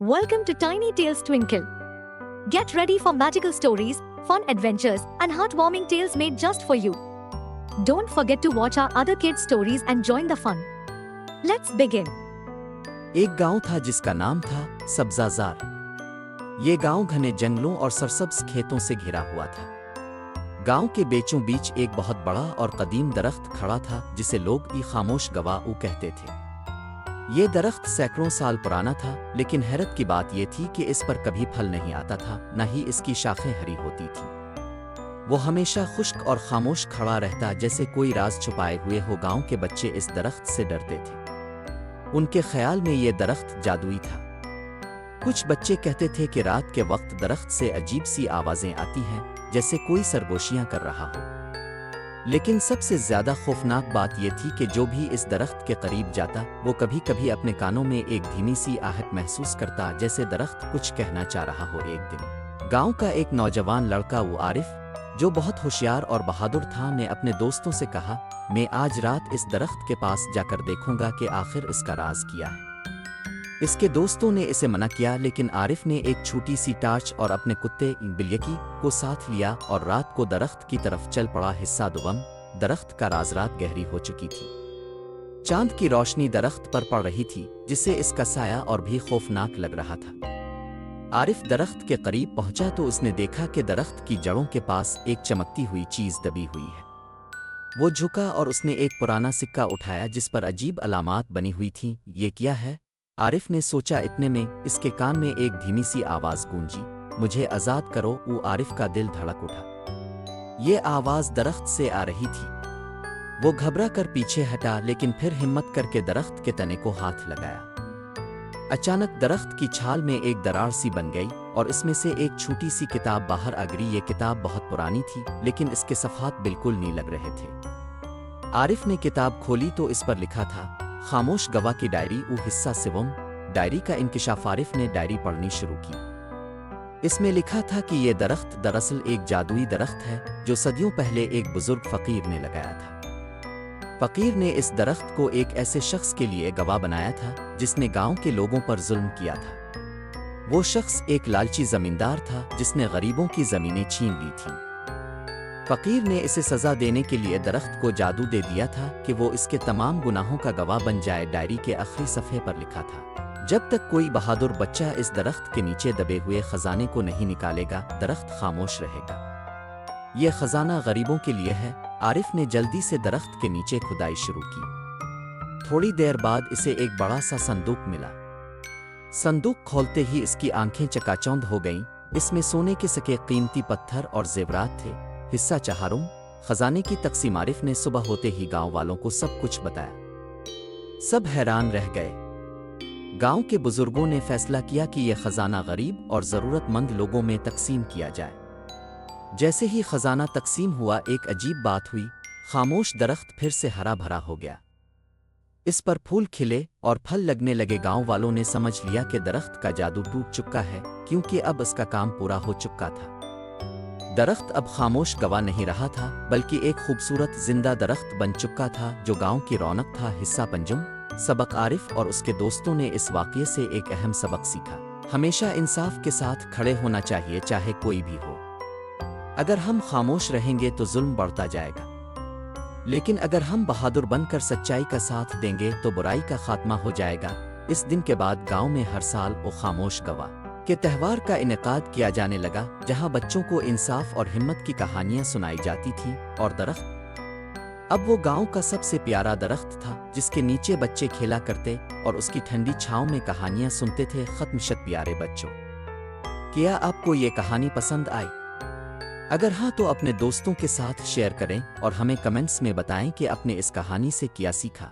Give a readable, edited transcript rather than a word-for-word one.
Welcome to Tiny Tales Twinkle. Get ready for magical stories, fun adventures, and heartwarming tales made just for you. Don't forget to watch our other kids' stories and join the fun. Let's begin. एक गांव था जिसका नाम था सब्जाजार। ये गांव घने जंगलों और सरसब्ज खेतों से घिरा हुआ था। गांव के बीचों बीच एक बहुत बड़ा और कदीम दरख्त खड़ा था जिसे लोग ई खामोश गवाऊ कहते थे। ये दरख्त सैकड़ों साल पुराना था, लेकिन हैरत की बात यह थी कि इस पर कभी फल नहीं आता था, न ही इसकी शाखें हरी होती थी। वो हमेशा खुश्क और खामोश खड़ा रहता, जैसे कोई राज छुपाए हुए हो। गांव के बच्चे इस दरख्त से डरते थे। उनके ख्याल में ये दरख्त जादुई था। कुछ बच्चे कहते थे कि रात के वक्त दरख्त से अजीब सी आवाजें आती हैं, जैसे कोई सरगोशियां कर रहा हो। लेकिन सबसे ज्यादा खौफनाक बात यह थी कि जो भी इस दरख्त के करीब जाता, वो कभी कभी अपने कानों में एक धीमी सी आहट महसूस करता, जैसे दरख्त कुछ कहना चाह रहा हो। एक दिन गांव का एक नौजवान लड़का वो आरिफ, जो बहुत होशियार और बहादुर था, ने अपने दोस्तों से कहा, मैं आज रात इस दरख्त के पास जाकर देखूंगा कि आखिर इसका राज क्या है। इसके दोस्तों ने इसे मना किया, लेकिन आरिफ ने एक छोटी सी टार्च और अपने कुत्ते बिल्यकी को साथ लिया और रात को दरख्त की तरफ चल पड़ा। हिस्सा दुगम, दरख्त का राज। रात गहरी हो चुकी थी। चांद की रोशनी दरख्त पर पड़ रही थी, जिससे इसका साया और भी खौफनाक लग रहा था। आरिफ दरख्त के करीब पहुंचा तो उसने देखा कि दरख्त की जड़ों के पास एक चमकती हुई चीज दबी हुई है। वो झुका और उसने एक पुराना सिक्का उठाया जिस पर अजीब अलामात बनी हुई थीं। ये क्या है? आरिफ ने सोचा। इतने में इसके कान में एक धीमी सी आवाज गूंजी, मुझे आजाद करो। वो आरिफ का दिल धड़क उठा। ये आवाज दरख्त से आ रही थी। वो घबरा कर पीछे हटा, लेकिन फिर हिम्मत करके दरख्त के तने को हाथ लगाया। अचानक दरख्त की छाल में एक दरार सी बन गई और इसमें से एक छोटी सी किताब बाहर आ गिरी। ये किताब बहुत पुरानी थी, लेकिन इसके सफ़ात बिल्कुल नहीं लग रहे थे। आरिफ ने किताब खोली तो इस पर लिखा था, खामोश गवाह की डायरी। वो हिस्सा सिवम, डायरी का इंकिशाफ। आरिफ ने डायरी पढ़नी शुरू की। इसमें लिखा था कि यह दरख्त दरअसल एक जादुई दरख्त है जो सदियों पहले एक बुजुर्ग फकीर ने लगाया था। फकीर ने इस दरख्त को एक ऐसे शख्स के लिए गवाह बनाया था जिसने गांव के लोगों पर जुल्म किया था। वो शख्स एक लालची जमींदार था जिसने गरीबों की जमीनें छीन ली थीं। फकीर ने इसे सजा देने के लिए दरख्त को जादू दे दिया था कि वो इसके तमाम गुनाहों का गवाह बन जाए। डायरी के आखिरी सफ़े पर लिखा था, जब तक कोई बहादुर बच्चा इस दरख्त के नीचे दबे हुए खजाने को नहीं निकालेगा, दरख्त खामोश रहेगा। यह खजाना गरीबों के लिए है। आरिफ ने जल्दी से दरख्त के नीचे खुदाई शुरू की। थोड़ी देर बाद इसे एक बड़ा सा संदूक मिला। संदूक खोलते ही इसकी आंखें चकाचौंध हो गईं। इसमें सोने के सके कीमती पत्थर और जेवरात थे। हिस्सा चहारुम, खजाने की तकसीम। आरिफ ने सुबह होते ही गांव वालों को सब कुछ बताया। सब हैरान रह गए। गांव के बुजुर्गों ने फैसला किया कि यह खजाना गरीब और जरूरतमंद लोगों में तकसीम किया जाए। जैसे ही खजाना तकसीम हुआ, एक अजीब बात हुई। खामोश दरख्त फिर से हरा भरा हो गया। इस पर फूल खिले और फल लगने लगे। गांव वालों ने समझ लिया कि दरख्त का जादू टूट चुका है, क्योंकि अब इसका काम पूरा हो चुका था। दरख्त अब खामोश गवाह नहीं रहा था, बल्कि एक खूबसूरत जिंदा दरख्त बन चुका था जो गांव की रौनक था। हिस्सा पंजुम, सबक। आरिफ और उसके दोस्तों ने इस वाक़ये से एक अहम सबक सीखा। हमेशा इंसाफ के साथ खड़े होना चाहिए, चाहे कोई भी हो। अगर हम खामोश रहेंगे तो जुल्म बढ़ता जाएगा, लेकिन अगर हम बहादुर बनकर सच्चाई का साथ देंगे तो बुराई का खात्मा हो जाएगा। इस दिन के बाद गांव में हर साल वो खामोश गवाह के त्यौहार का इनेकाद किया जाने लगा, जहां बच्चों को इंसाफ और हिम्मत की कहानियां सुनाई जाती थीं। और दरख्त अब वो गांव का सबसे प्यारा दरख्त था, जिसके नीचे बच्चे खेला करते और उसकी ठंडी छांव में कहानियां सुनते थे। खत्म। शत प्यारे बच्चों, क्या आपको ये कहानी पसंद आई? अगर हाँ तो अपने दोस्तों के साथ शेयर करें और हमें कमेंट्स में बताएं कि आपने इस कहानी से क्या सीखा।